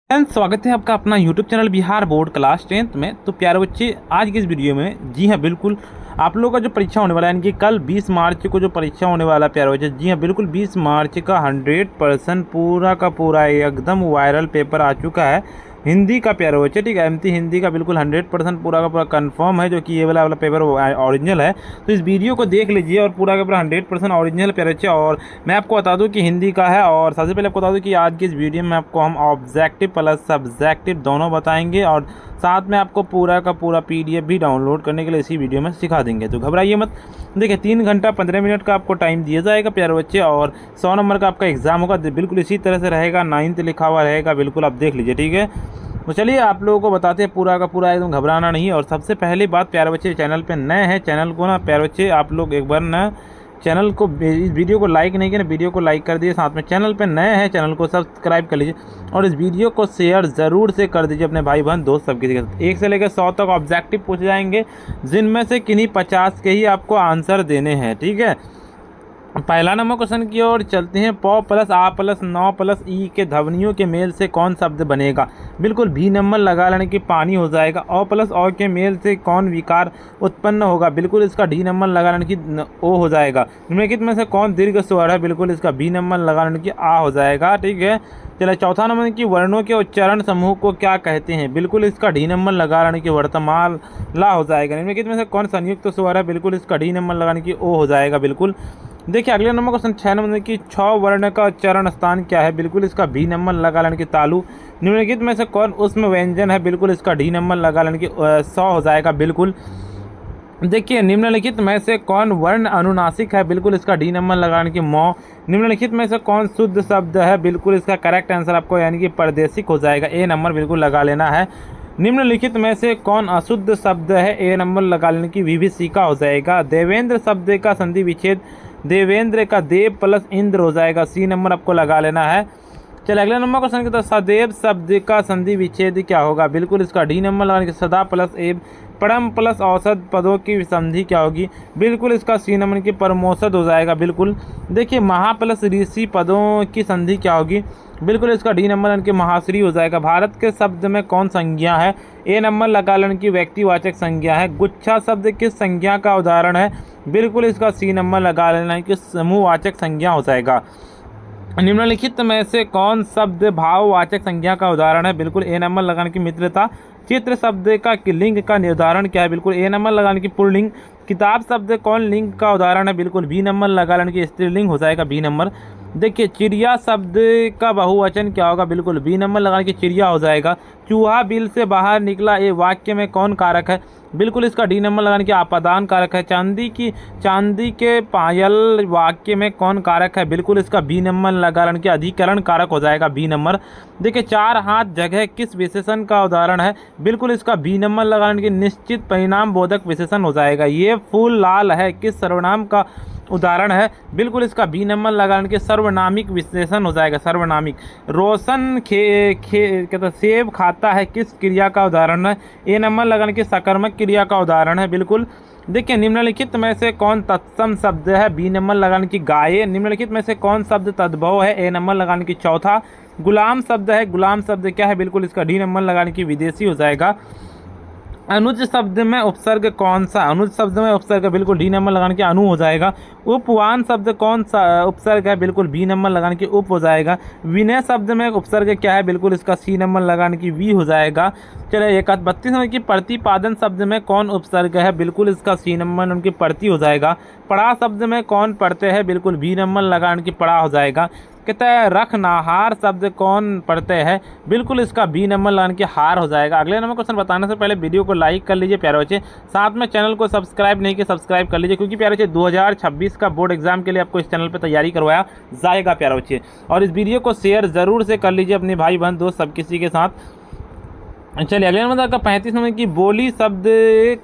Friends, स्वागत है आपका अपना YouTube channel Bihar board class 10th में। तो प्यारे बच्चे, आज की इस वीडियो में जी हाँ बिल्कुल आप लोगों का जो परीक्षा होने वाला है, यानी कि कल 20 मार्च को जो परीक्षा होने वाला है प्यारे बच्चे, जी हाँ बिल्कुल 20 मार्च का 100% पूरा का पूरा एकदम वायरल पेपर आ चुका है हिंदी का प्यारे बच्चे। ठीक है, एमटी हिंदी का बिल्कुल 100% पूरा का पूरा कंफर्म है, जो कि ये वाला पेपर ओरिजिनल है। तो इस वीडियो को देख लीजिए और पूरा का पूरा 100% ओरिजिनल प्यारे बच्चे। और मैं आपको बता दूं कि हिंदी का है, और सबसे पहले आपको बता दूं कि आज की इस वीडियो में आपको हम ऑब्जेक्टिव प्लस सब्जेक्टिव दोनों बताएंगे, और साथ में आपको पूरा का पूरा पीडीएफ भी डाउनलोड करने के लिए इसी वीडियो में सिखा देंगे। तो घबराइए मत। देखिए, 3 घंटा 15 मिनट का आपको टाइम दिया जाएगा प्यारे बच्चे, और 100 नंबर का आपका एग्जाम होगा। बिल्कुल इसी तरह से रहेगा, 9th लिखा हुआ रहेगा, बिल्कुल आप देख लीजिए। ठीक है, तो चलिए आप लोगों को बताते हैं पूरा का पूरा, एकदम घबराना नहीं। और सबसे पहली बात प्यारे बच्चे, चैनल पे नए हैं, चैनल को ना प्यारे बच्चे आप लोग एक बार ना चैनल को, इस वीडियो को लाइक नहीं किया ना, वीडियो को लाइक कर दिए। साथ में चैनल पे नए हैं, चैनल को सब्सक्राइब कर लीजिए, और इस वीडियो को शेयर ज़रूर से कर दीजिए अपने भाई बहन दोस्त सबके साथ। 1 से लेकर 100 तक ऑब्जेक्टिव पूछे जाएंगे, जिनमें से किन्हीं 50 के ही आपको आंसर देने हैं। ठीक है, पहला नंबर क्वेश्चन की ओर चलते हैं। प प्लस आ प्लस नौ प्लस ई के ध्वनियों के मेल से कौन शब्द बनेगा? बिल्कुल भी नंबर लगा लेने की पानी हो जाएगा। अ प्लस औ के मेल से कौन विकार उत्पन्न होगा? बिल्कुल इसका डी नंबर लगा लेने की ओ हो जाएगा। निम्नलिखित में से कौन दीर्घ स्वर है? बिल्कुल इसका बी नंबर लगा लेने की आ हो जाएगा। ठीक है, चलिए चौथा नंबर की वर्णों के उच्चारण समूह को क्या कहते हैं? बिल्कुल इसका डी नंबर लगा लेने की वर्तमान ला हो जाएगा। निम्नलिखित में से कौन संयुक्त स्वर है? बिल्कुल इसका डी नंबर लगाने की ओ हो जाएगा। बिल्कुल देखिए, अगले नंबर क्वेश्चन 6 नंबर की 6 वर्ण का उच्चारण स्थान क्या है? बिल्कुल इसका भी नंबर लगा लेने की तालु। निम्नलिखित में से कौन उसमें व्यंजन है? बिल्कुल इसका डी नंबर लगा लेने की 100 हो जाएगा। बिल्कुल देखिए, निम्नलिखित में से कौन वर्ण अनुनासिक है? बिल्कुल इसका डी नंबर लगाने की मौ। निम्नलिखित में से कौन शुद्ध शब्द है? बिल्कुल इसका करेक्ट आंसर आपको यानी कि परदेशिक हो जाएगा, ए नंबर बिल्कुल लगा लेना है। निम्नलिखित में से कौन अशुद्ध शब्द है? ए नंबर लगा लेने की विभीषिका हो जाएगा। देवेंद्र शब्द का संधि विच्छेद देवेंद्र का देव प्लस इंद्र हो जाएगा, सी नंबर आपको लगा लेना है। चलिए अगले नंबर क्वेश्चन की तरफ। सदैव शब्द का संधि विच्छेद क्या होगा? बिल्कुल इसका डी नंबर लगाने की सदा प्लस एव। परम प्लस औसत पदों की संधि क्या होगी? बिल्कुल इसका सी नंबर की परमौसत हो जाएगा। बिल्कुल देखिए, महा प्लस ऋषि पदों की संधि क्या होगी? बिल्कुल इसका डी नंबर के महाश्री हो जाएगा। भारत के शब्द में कौन संज्ञा है? ए नंबर लगा लेने की व्यक्तिवाचक संज्ञा है। गुच्छा शब्द किस संज्ञा का उदाहरण है? बिल्कुल इसका सी नंबर लगा लेना है कि समूहवाचक संज्ञा हो जाएगा। निम्नलिखित में से कौन शब्द भाववाचक संज्ञा का उदाहरण है? बिल्कुल ए नंबर लगाने की मित्रता। चित्र शब्द का लिंग का निर्धारण क्या है? बिल्कुल ए नंबर लगाने की पुल्लिंग। किताब शब्द कौन लिंग का उदाहरण है? बिल्कुल बी नंबर लगा लेने की स्त्रीलिंग हो जाएगा, बी नंबर। देखिए, चिड़िया शब्द का बहुवचन क्या होगा? बिल्कुल बी नंबर लगाने की चिड़िया हो जाएगा। चूहा बिल से बाहर निकला, ये वाक्य में कौन कारक है? बिल्कुल इसका डी नंबर लगाने की आपादान कारक है। चांदी के पायल वाक्य में कौन कारक है? बिल्कुल इसका बी नंबर लगाने की अधिकरण कारक हो जाएगा, बी नंबर। देखिए, 4 हाथ जगह किस विशेषण का उदाहरण है? बिल्कुल इसका बी नंबर लगाने की निश्चित परिणाम बोधक विशेषण हो जाएगा। ये फूल लाल है किस सर्वनाम का उदाहरण है? बिल्कुल इसका बी नंबर लगाने के सर्वनामिक विशेषण हो जाएगा, सर्वनामिक। रोशन कहता सेब खाता है किस क्रिया का उदाहरण है? ए नंबर लगाने की सकर्मक क्रिया का उदाहरण है। बिल्कुल देखिए, निम्नलिखित में से कौन तत्सम शब्द है? बी नंबर लगाने की गाय। निम्नलिखित में से कौन शब्द तद्भव है? ए नंबर लगाने की चौथा। गुलाम शब्द है, गुलाम शब्द क्या है? बिल्कुल इसका डी नंबर लगाने की विदेशी हो जाएगा। अनुज शब्द में उपसर्ग कौन सा? अनुज शब्द में उपसर्ग बिल्कुल डी नंबर लगाने के अनु हो जाएगा। उपवान शब्द कौन सा उपसर्ग है? बिल्कुल बी नंबर लगाने के उप हो जाएगा। विनय शब्द में उपसर्ग क्या है? बिल्कुल इसका सी नंबर लगाने की वी हो जाएगा। चलिए 31 नंबर की प्रतिपादन शब्द में कौन उपसर्ग है? बिल्कुल इसका सी नंबर उनकी प्रति हो जाएगा। पड़ा शब्द में कौन पढ़ते हैं? बिल्कुल बी नंबर लगाने की पड़ा हो जाएगा। कहता है रखनाहार शब्द कौन पढ़ते हैं? बिल्कुल इसका बी नंबर लगाने के हार हो जाएगा। अगले नंबर क्वेश्चन बताने से पहले वीडियो को लाइक कर लीजिए प्यारे बच्चे, साथ में चैनल को सब्सक्राइब नहीं किया सब्सक्राइब कर लीजिए, क्योंकि प्यारे बच्चे 2026 का बोर्ड एग्जाम के लिए आपको इस चैनल पर तैयारी करवाया जाएगा प्यारे बच्चे। और इस वीडियो को शेयर ज़रूर से कर लीजिए अपने भाई बहन दोस्त सब किसी के साथ। चलिए अगले नंबर का 35 नंबर की बोली शब्द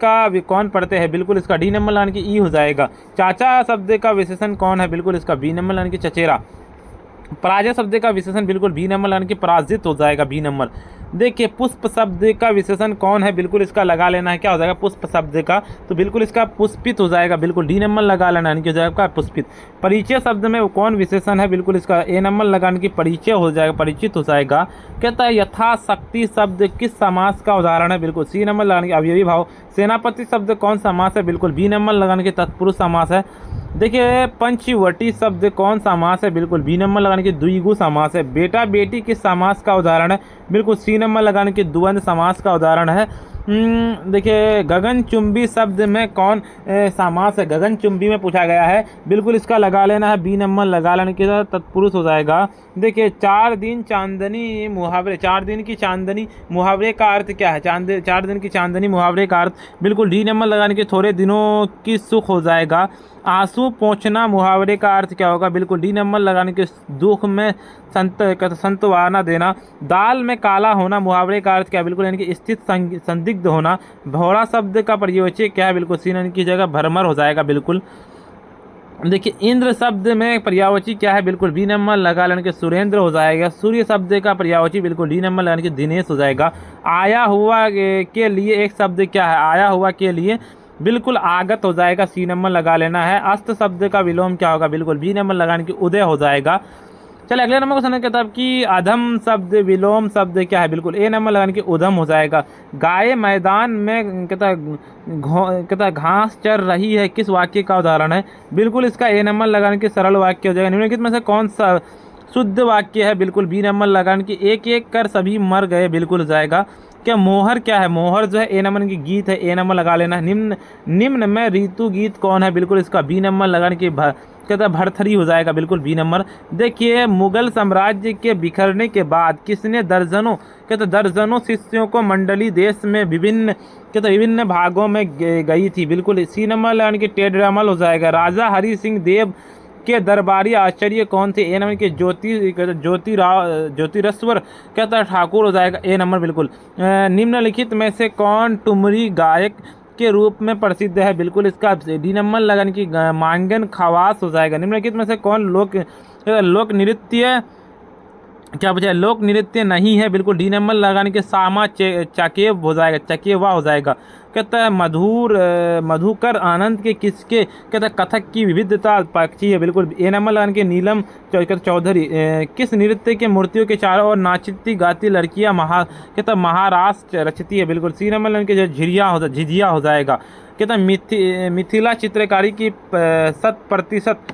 का कौन पढ़ते हैं? बिल्कुल इसका डी नंबर लगाने की ई हो जाएगा। चाचा शब्द का विशेषण कौन है? बिल्कुल इसका बी नंबर लगाने की चचेरा। पराजय शब्द का विशेषण बिल्कुल बी नंबर लगाने की पराजित हो जाएगा, बी नंबर। देखिए पुष्प शब्द का विशेषण कौन है, बिल्कुल इसका लगा लेना है, क्या हो जाएगा पुष्प शब्द का, तो बिल्कुल इसका पुष्पित हो जाएगा, बिल्कुल डी नंबर लगा लेना है, हो जाएगा पुष्पित। परिचय शब्द में कौन विशेषण है, बिल्कुल इसका ए नंबर लगाने की परिचय हो जाएगा, परिचित हो जाएगा। कहता है यथाशक्ति शब्द किस समास का उदाहरण है, बिल्कुल सी नंबर लगाने की अवयवी भाव। सेनापति शब्द कौन समास है, बिल्कुल बी नंबर लगाने की तत्पुरुष समास है। देखिए पंचवटी शब्द कौन समास है, बिल्कुल बी नंबर लगाने की द्विगु समास है। बेटा बेटी किस समास का उदाहरण है, बिल्कुल सी नंबर लगाने की द्वंद्व समास का उदाहरण है। देखिए गगनचुंबी शब्द में कौन समास है, गगनचुंबी में पूछा गया है, बिल्कुल इसका लगा लेना है, बी नंबर लगा लेने के साथ तत्पुरुष हो जाएगा। देखिए 4 दिन चांदनी मुहावरे, 4 दिन की चांदनी मुहावरे का अर्थ क्या है, 4 दिन की चांदनी मुहावरे का अर्थ, बिल्कुल डी नंबर लगाने के थोड़े दिनों की सुख हो जाएगा। आंसू पोंछना मुहावरे का अर्थ क्या होगा, बिल्कुल डी नंबर लगाने के दुख में संतवाना देना। दाल में काला होना मुहावरे का अर्थ क्या है, बिल्कुल यानी कि स्थित संदिग्ध होना। भौरा शब्द का प्रयोजक क्या है, बिल्कुल सी की जगह भरमर हो जाएगा, बिल्कुल। देखिए इंद्र शब्द में पर्यायवाची क्या है, बिल्कुल बी नंबर लगा लेने के सुरेंद्र हो जाएगा। सूर्य शब्द का पर्यायवाची बिल्कुल डी नंबर लगाने के दिनेश हो जाएगा। आया हुआ के लिए एक शब्द क्या है, आया हुआ के लिए बिल्कुल आगत हो जाएगा, सी नंबर लगा लेना है। अस्त शब्द का विलोम क्या होगा, बिल्कुल बी नंबर लगाने की उदय हो जाएगा। चलिए अगले नंबर क्वेश्चन कहता है कि अधम शब्द विलोम शब्द क्या है, बिल्कुल ए नंबर लगाने की उधम हो जाएगा। गाय मैदान में कहता घास चर रही है किस वाक्य का उदाहरण है, बिल्कुल इसका ए नंबर लगाने की सरल वाक्य हो जाएगा। निम्नलिखित में से कौन सा शुद्ध वाक्य है, बिल्कुल बी नंबर लगाने की एक एक कर सभी मर गए, बिल्कुल हो जाएगा। क्या मोहर क्या है, मोहर जो है ए नंबर की गीत है, ए नंबर लगा लेना। निम्न में ऋतु गीत कौन है, बिल्कुल इसका बी नंबर लगाने की कहता भरथरी हो जाएगा, बिल्कुल बी नंबर। देखिए मुगल साम्राज्य के बिखरने के बाद किसने दर्जनों शिष्यों को मंडली देश में विभिन्न भागों में गई थी, बिल्कुल सी नंबर लगाने की टेढ़रमल हो जाएगा। राजा हरि सिंह देव के दरबारी आचार्य कौन थे, ए नंबर के ज्योतिरश्वर कहता ठाकुर हो जाएगा, ए नंबर बिल्कुल। निम्नलिखित में से कौन ठुमरी गायक के रूप में प्रसिद्ध है, बिल्कुल इसका डी नंबर लगाने की मांगन खवास हो जाएगा। निम्नलिखित में से कौन लोक नृत्य क्या बचा है, लोक नृत्य नहीं है, बिल्कुल डी नंबर लगाने के सामा चकेव हो जाएगा, चकेवा हो जाएगा। कहता है मधुकर आनंद के किसके कहता है कथक की विविधता पक्षी है, बिल्कुल ए नंबर लगाने के नीलम चौधरी। किस नृत्य के मूर्तियों के चारों ओर नाचती गाती लड़कियां कहता महाराष्ट्र रचती है, बिल्कुल सी नंबर लगाने के झिझिया हो जाएगा। कहता मिथिला चित्रकारी की 100%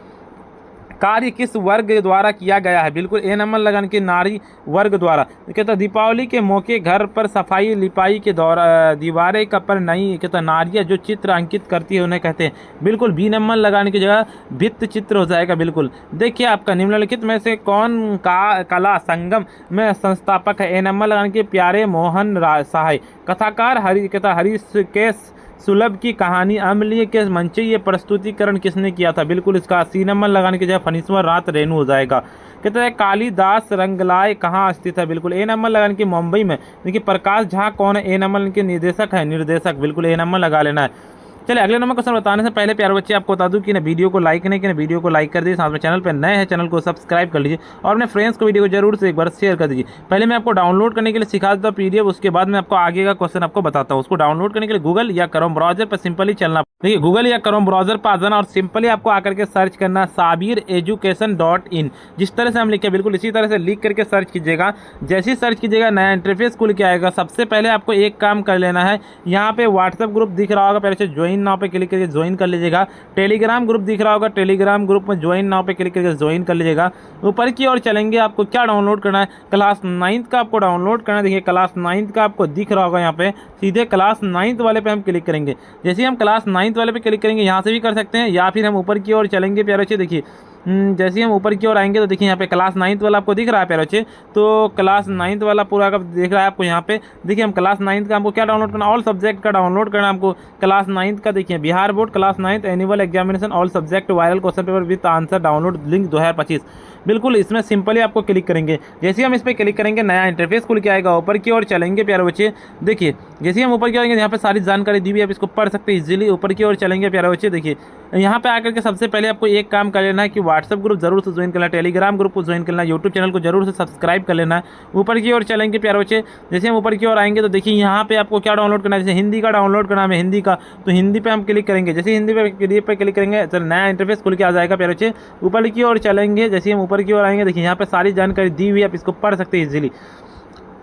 कार्य किस वर्ग द्वारा किया गया है, बिल्कुल ए नंबर लगाने के नारी वर्ग द्वारा। कहता दीपावली के मौके घर पर सफाई लिपाई के दौरान दीवारें पर नई कहता नारियां जो चित्र अंकित करती है उन्हें कहते हैं, बिल्कुल बी नंबर लगाने की जगह भित्त चित्र हो जाएगा, बिल्कुल। देखिए आपका निम्नलिखित में से कौन कला संगम में संस्थापक है, ए नंबर लगाने के प्यारे मोहन सहाय। कथाकार हरीश सुलभ की कहानी अम्लीय के मंचीय प्रस्तुतिकरण किसने किया था, बिल्कुल इसका सी नंबर लगाने की जगह फणीश्वर रात रेणु हो जाएगा। कहते हैं कालिदास रंगलाय कहाँ स्थित है, बिल्कुल ए नंबर लगाने की मुंबई में। देखिए प्रकाश झा कौन है, ए नंबर के निर्देशक बिल्कुल ए नंबर लगा लेना है। चलिए अगले नंबर क्वेश्चन बताने से पहले प्यारे बच्चे आपको बता दूं कि ना वीडियो को लाइक नहीं कि वीडियो को लाइक कर दीजिए, साथ में चैनल पर नए हैं चैनल को सब्सक्राइब कर लीजिए और अपने फ्रेंड्स को वीडियो को जरूर से एक बार शेयर कर दीजिए। पहले मैं आपको डाउनलोड करने के लिए सिखा देता हूँ पीडीएफ, उसके बाद मैं आपको आगे का क्वेश्चन आपको बताता हूँ। उसको डाउनलोड करने के लिए गूगल या क्रोम ब्राउजर पर सिंपली चलना, देखिए गूगल या क्रोम ब्राउजर पर आ जाना और सिंपली आपको आकर के सर्च करना sabireducation.in। जिस तरह से हम लिखे बिल्कुल इसी तरह से लिख करके सर्च कीजिएगा। जैसे ही सर्च कीजिएगा नया इंटरफेस खुल के आएगा। सबसे पहले आपको एक काम कर लेना है, यहाँ पे व्हाट्सएप ग्रुप दिख रहा होगा, पहले से ज्वाइन नाउ पे क्लिक करके ज्वाइन कर लीजिएगा। टेलीग्राम ग्रुप दिख रहा होगा, टेलीग्राम ग्रुप में ज्वाइन नाउ पे क्लिक करके ज्वाइन कर लीजिएगा। ऊपर की ओर चलेंगे, आपको क्या डाउनलोड करना है, क्लास 9th का आपको डाउनलोड करना है। देखिए क्लास 9th का आपको दिख रहा होगा, यहाँ पे सीधे क्लास 9th वाले पे हम क्लिक करेंगे। जैसे हम क्लास 9th वाले पे क्लिक करेंगे, यहाँ से भी कर सकते हैं या फिर हम ऊपर की ओर चलेंगे प्यारे बच्चे। देखिए जैसे हम ऊपर की ओर आएंगे तो देखिए यहाँ पे क्लास 9th वाला आपको दिख रहा है प्यारे बच्चे, तो क्लास 9th वाला पूरा का दिख रहा है आपको यहाँ पे। देखिए हम क्लास 9th का हमको क्या डाउनलोड करना, ऑल सब्जेक्ट का डाउनलोड करना हमको। क्लास 9th का देखिए Bihar board class 9th annual examination all subject viral question paper with answer download link 2025, बिल्कुल इसमें सिंपली आपको क्लिक करेंगे। जैसे हम इस पर क्लिक करेंगे नया इंटरफेस खुल के आएगा। ऊपर की ओर चलेंगे प्यारे बच्चे, देखिए जैसे हम ऊपर की ओर आएंगे यहाँ पे सारी जानकारी दी हुई है, आप इसको पढ़ सकते हैं इजीली। ऊपर की ओर चलेंगे प्यारे बच्चे, देखिए यहाँ पे आकर के सबसे पहले आपको एक काम कर लेना है कि व्हाट्सअप ग्रुप जरूर से ज्वाइन करना, टेलीग्राम ग्रुप को ज्वाइन करना, यूट्यूब चैनल को जरूर से सब्सक्राइब कर लेना। ऊपर की ओर चलेंगे प्यारे बच्चे, जैसे हम ऊपर की ओर आएंगे तो देखिए यहाँ पे आपको क्या डाउनलोड करना है, जैसे हिंदी का डाउनलोड करना है हिंदी का, तो हिंदी पे हम क्लिक करेंगे। जैसे हिंदी पे क्लिक करेंगे तो नया इंटरफेस खुल के आ जाएगा प्यारे बच्चे। ऊपर की ओर चलेंगे, जैसे हम ऊपर की ओर आएंगे देखिए यहाँ पे सारी जानकारी दी हुई है, आप इसको पढ़ सकते हैं इजीली।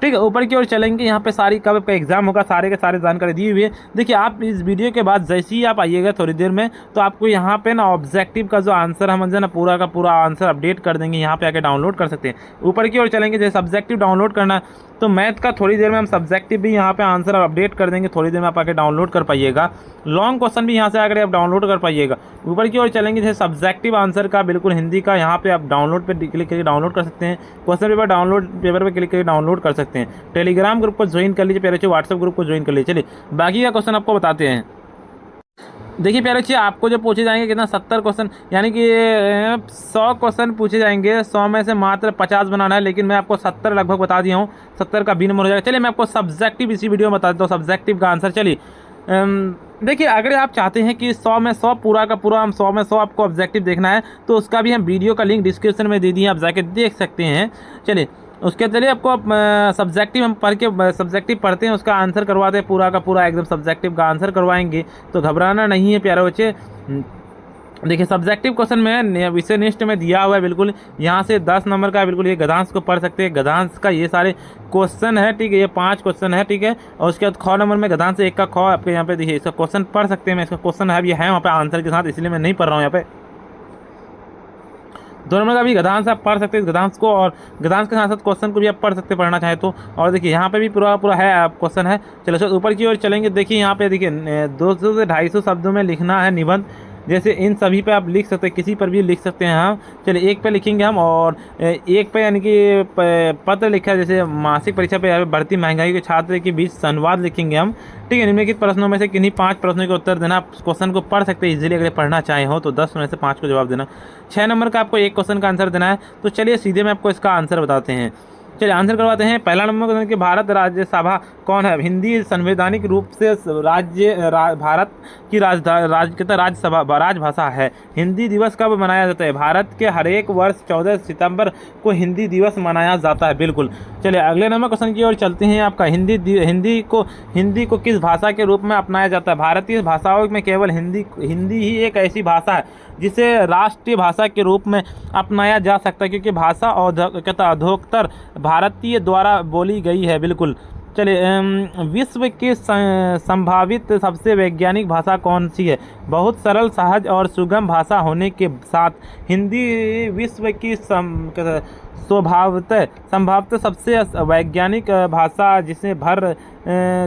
ठीक है, ऊपर की ओर चलेंगे, यहाँ पे सारी कब आपका एग्जाम होगा सारे के सारे जानकारी दी हुई है। देखिए आप इस वीडियो के बाद जैसे ही आप आइएगा थोड़ी देर में, तो आपको यहाँ पे ना ऑब्जेक्टिव का जो आंसर हम ना पूरा का पूरा आंसर अपडेट कर देंगे, यहाँ पे आके डाउनलोड कर सकते हैं। ऊपर की ओर चलेंगे, जैसे सब्जेक्टिव डाउनलोड करना, तो मैथ का थोड़ी देर में हम सब्जेक्टिव भी यहाँ पे आंसर अपडेट कर देंगे, थोड़ी देर में आप आके डाउनलोड कर पाइएगा। लॉन्ग क्वेश्चन भी यहाँ से आकर आप डाउनलोड कर पाइएगा। ऊपर की ओर चलेंगे, जैसे सब्जेक्टिव आंसर का बिल्कुल हिंदी का, यहाँ पे आप डाउनलोड पे क्लिक करके डाउनलोड कर सकते हैं। क्वेश्चन पेपर डाउनलोड पेपर पे क्लिक करके डाउनलोड कर सकते हैं। टेलीग्राम ग्रुप को ज्वाइन कर लीजिए प्यारे बच्चे, व्हाट्सएप ग्रुप को ज्वाइन कर लीजिए। चलिए बाकी का क्वेश्चन आपको बताते हैं। देखिए प्यारे बच्चे, आपको जो पूछे जाएंगे कितना 70 क्वेश्चन, यानी कि 100 क्वेश्चन पूछे जाएंगे, 100 में से मात्र 50 बनाना है, लेकिन मैं आपको 70 लगभग बता दिया हूँ, 70 का बी नंबर हो जाएगा। चलिए मैं आपको सब्जेक्टिव इसी वीडियो में बता देता हूँ सब्जेक्टिव का आंसर। चलिए देखिए, अगर आप चाहते हैं कि 100 में 100 पूरा का पूरा हम 100 में 100 आपको ऑब्जेक्टिव देखना है, तो उसका भी हम वीडियो का लिंक डिस्क्रिप्शन में दे दिए, आप जाके देख सकते हैं। चलिए उसके चलिए आपको सब्जेक्टिव हम पढ़ के सब्जेक्टिव पढ़ते हैं, उसका आंसर करवाते हैं, पूरा का पूरा एकदम सब्जेक्टिव का आंसर करवाएंगे, तो घबराना नहीं है प्यारे बच्चे। देखिए सब्जेक्टिव क्वेश्चन में विषय निष्ठ में दिया हुआ है, बिल्कुल यहाँ से 10 नंबर का बिल्कुल ये गद्यांश को पढ़ सकते हैं। गद्यांश का ये सारे क्वेश्चन है, ठीक है, ये 5 क्वेश्चन है, ठीक है। और उसके बाद ख नंबर में गद्यांश 1 का ख आपके यहाँ पे देखिए, इसका क्वेश्चन पढ़ सकते हैं। मैं इसका क्वेश्चन है, ये है वहाँ पे आंसर के साथ, इसलिए मैं नहीं पढ़ रहा हूँ यहाँ पे। 2 नंबर का भी गद्यांश आप पढ़ सकते हैं, गद्यांश को, और गद्यांश के साथ साथ क्वेश्चन को भी आप पढ़ सकते हैं पढ़ना चाहे तो। और देखिए यहाँ पे भी पूरा पूरा है क्वेश्चन है। चलो ऊपर की ओर चलेंगे, देखिए यहाँ पे देखिए 200 से 250 शब्दों में लिखना है निबंध, जैसे इन सभी पे आप लिख सकते हैं, किसी पर भी लिख सकते हैं हम। चलिए एक पे लिखेंगे हम, और एक पे यानी कि पत्र लिखा है, जैसे मासिक परीक्षा पे बढ़ती महंगाई के छात्र के बीच संवाद लिखेंगे हम, ठीक है। निम्नलिखित प्रश्नों में से किन्हीं 5 प्रश्नों के उत्तर देना। आप क्वेश्चन को पढ़ सकते हैं इजीली, अगर पढ़ना चाहे हो तो 10 में से 5 को जवाब देना। 6 नंबर का आपको एक क्वेश्चन का आंसर देना है। तो चलिए सीधे मैं आपको इसका आंसर बताते हैं। चलिए आंसर करवाते हैं। पहला नंबर क्वेश्चन कि भारत राज्यसभा कौन है? हिंदी संवैधानिक रूप से भारत की राज्यसभा राजभाषा है। हिंदी दिवस कब मनाया जाता है? भारत के हर एक वर्ष 14 सितंबर को हिंदी दिवस मनाया जाता है, बिल्कुल। चलिए अगले नंबर क्वेश्चन की ओर चलते हैं। आपका हिंदी को किस भाषा के रूप में अपनाया जाता है? भारतीय भाषाओं में केवल हिंदी ही एक ऐसी भाषा है जिसे राष्ट्रीय भाषा के रूप में अपनाया जा सकता है, क्योंकि भाषा अधिकतर भारतीय द्वारा बोली गई है, बिल्कुल। चलिए विश्व की संभावित सबसे वैज्ञानिक भाषा कौन सी है? बहुत सरल, सहज और सुगम भाषा होने के साथ हिंदी विश्व की संभवतः सबसे वैज्ञानिक भाषा, जिसे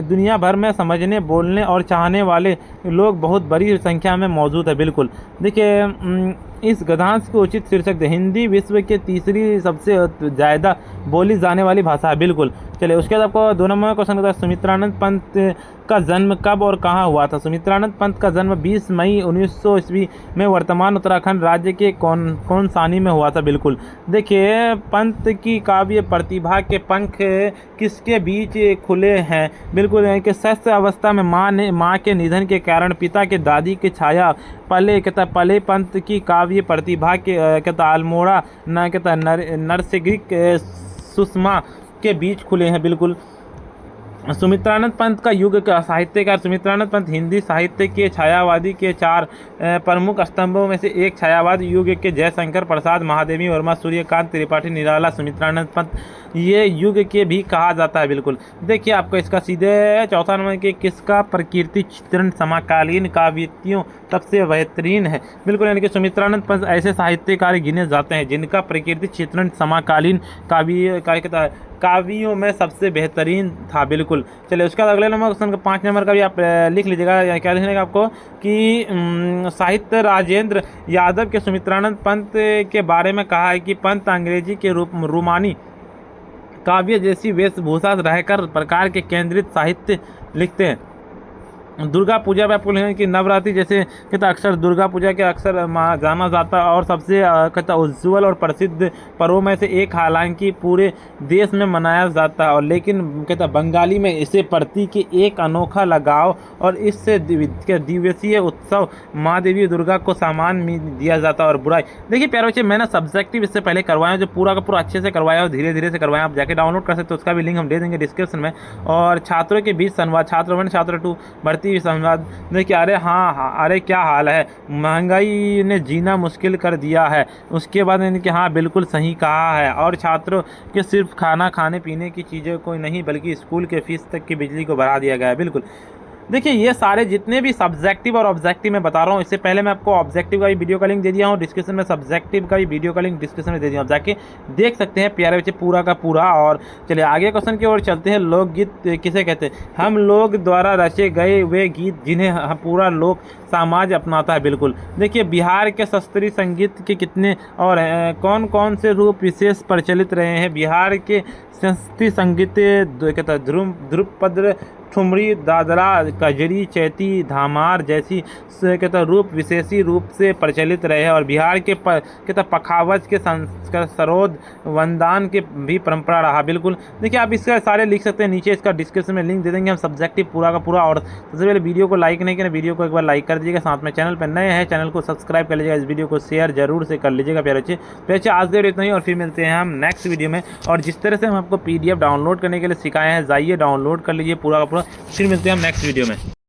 दुनिया भर में समझने, बोलने और चाहने वाले लोग बहुत बड़ी संख्या में मौजूद है, बिल्कुल। देखिए इस गद्यांश को उचित शीर्षक दे। हिंदी विश्व के तीसरी सबसे ज़्यादा बोली जाने वाली भाषा है, बिल्कुल। चलिए उसके बाद आपको 2 नंबर क्वेश्चन होता है, सुमित्रानंद पंत का जन्म कब और कहाँ हुआ था? सुमित्रानंद पंत का जन्म 20 मई 1900 ईस्वी में वर्तमान उत्तराखंड राज्य के कौनसानी में हुआ था, बिल्कुल। देखिए पंत की काव्य प्रतिभा के पंख किसके बीच खुले हैं? बिल्कुल, कि शस्त्र अवस्था में माँ के निधन के कारण पिता के दादी की छाया पले पंत की काव्य प्रतिभा के अल्मोड़ा नरसिंगिक सुषमा के बीच खुले हैं, बिल्कुल। सुमित्रानंद पंत का युग का साहित्यकार। सुमित्रानंद पंत हिंदी साहित्य के छायावादी के 4 प्रमुख स्तंभों में से एक। छायावाद युग के जयशंकर प्रसाद, महादेवी वर्मा, सूर्यकांत त्रिपाठी, निराला सुमित्रानंद पंत ये युग के भी कहा जाता है, बिल्कुल। देखिए आपको इसका सीधे 4था नंबर के किसका प्रकृति चित्रण समकालीन काव्यों सबसे बेहतरीन है? बिल्कुल, यानी कि सुमित्रानंद पंत ऐसे साहित्यकार गिने जाते हैं जिनका प्रकृति चित्रण समकालीन काव्यों में सबसे बेहतरीन था, बिल्कुल। चलिए उसका अगले नंबर क्वेश्चन का 5 नंबर का भी आप लिख लीजिएगा। क्या लिखने का आपको कि साहित्य राजेंद्र यादव के सुमित्रानंद पंत के बारे में कहा है कि पंत अंग्रेजी के रूमानी काव्य जैसी वेशभूषा रहकर प्रकार के केंद्रित साहित्य लिखते हैं। दुर्गा पूजा में आपको लेंगे कि नवरात्रि जैसे कहता अक्सर दुर्गा पूजा के अक्सर जाना जाता है और सबसे कहता उज्ज्वल और प्रसिद्ध पर्वों में से एक, हालांकि पूरे देश में मनाया जाता है और लेकिन कहता बंगाली में इसे प्रति के एक अनोखा लगाव और इससे दिवसीय उत्सव माँ देवी दुर्गा को सामान दिया जाता है और बुराई। देखिए प्यारे बच्चे, मैंने सब्जेक्टिव इससे पहले करवाया जो पूरा का पूरा अच्छे से करवाया और धीरे धीरे से करवाया, आप जाके डाउनलोड कर सकते हो, उसका भी लिंक हम दे देंगे डिस्क्रिप्शन में। और छात्रों के बीच संवाद, छात्र 1 छात्र 2 भर्ती संवाद। देखिए अरे हाँ, अरे क्या हाल है, महंगाई ने जीना मुश्किल कर दिया है। उसके बाद मैंने कि हाँ बिल्कुल सही कहा है, और छात्रों के सिर्फ खाना खाने पीने की चीज़ें को नहीं बल्कि स्कूल के फीस तक की बिजली को बढ़ा दिया गया है। बिल्कुल देखिए ये सारे जितने भी सब्जेक्टिव और ऑब्जेक्टिव मैं बता रहा हूँ, इससे पहले मैं आपको ऑब्जेक्टिव का भी वीडियो का लिंक दे दिया हूँ डिस्क्रिप्शन में, सब्जेक्टिव का भी वीडियो का लिंक डिस्क्रिप्शन में दे दिया, आप जाके देख सकते हैं प्यारे बच्चे पूरा का पूरा। और चलिए आगे क्वेश्चन की ओर चलते हैं। लोकगीत किसे कहते हैं? हम लोग द्वारा रचे गए वे गीत जिन्हें पूरा लोक समाज अपनाता है। बिल्कुल देखिए बिहार के शास्त्रीय संगीत के कितने और कौन कौन से रूप विशेष प्रचलित रहे हैं? बिहार के शास्त्रीय संगीत कहता ध्रुपद, ठुमरी, दादरा, कजरी, चैती, धामार जैसी कहता रूप विशेषी रूप से प्रचलित रहे हैं और बिहार के कहता पखावज के सरोद वंदान के भी परंपरा रहा। बिल्कुल देखिए आप इसका सारे लिख सकते हैं, नीचे इसका डिस्क्रिप्शन में लिंक दे देंगे हम सब्जेक्टिव पूरा का पूरा। और सबसे पहले वीडियो को लाइक नहीं करें, वीडियो को एक बार लाइक कर दीजिएगा, साथ में चैनल पर नए हैं चैनल को सब्सक्राइब कर लीजिएगा, इस वीडियो को शेयर जरूर से कर लीजिएगा प्यारे बच्चे। आज देर इतना ही और फिर मिलते हैं हम नेक्स्ट वीडियो में। और जिस तरह से हम आपको PDF डाउनलोड करने के लिए सिखाए हैं, जाइए डाउनलोड कर लीजिए पूरा का पूरा, फिर मिलते हैं हम नेक्स्ट वीडियो में।